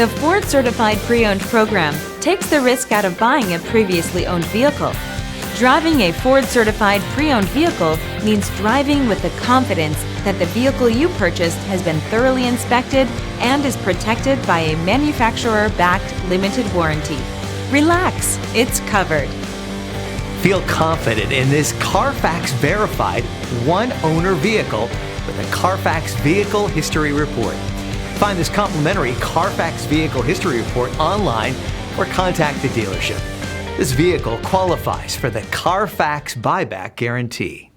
The Ford Certified Pre-Owned program takes the risk out of buying a previously owned vehicle. Driving a Ford Certified Pre-Owned vehicle means driving with the confidence that the vehicle you purchased has been thoroughly inspected and is protected by a manufacturer-backed limited warranty. Relax, it's covered. Feel confident in this Carfax-verified one-owner vehicle with a Carfax Vehicle History Report. Find this complimentary Carfax Vehicle History Report online or contact the dealership. This vehicle qualifies for the Carfax Buyback Guarantee.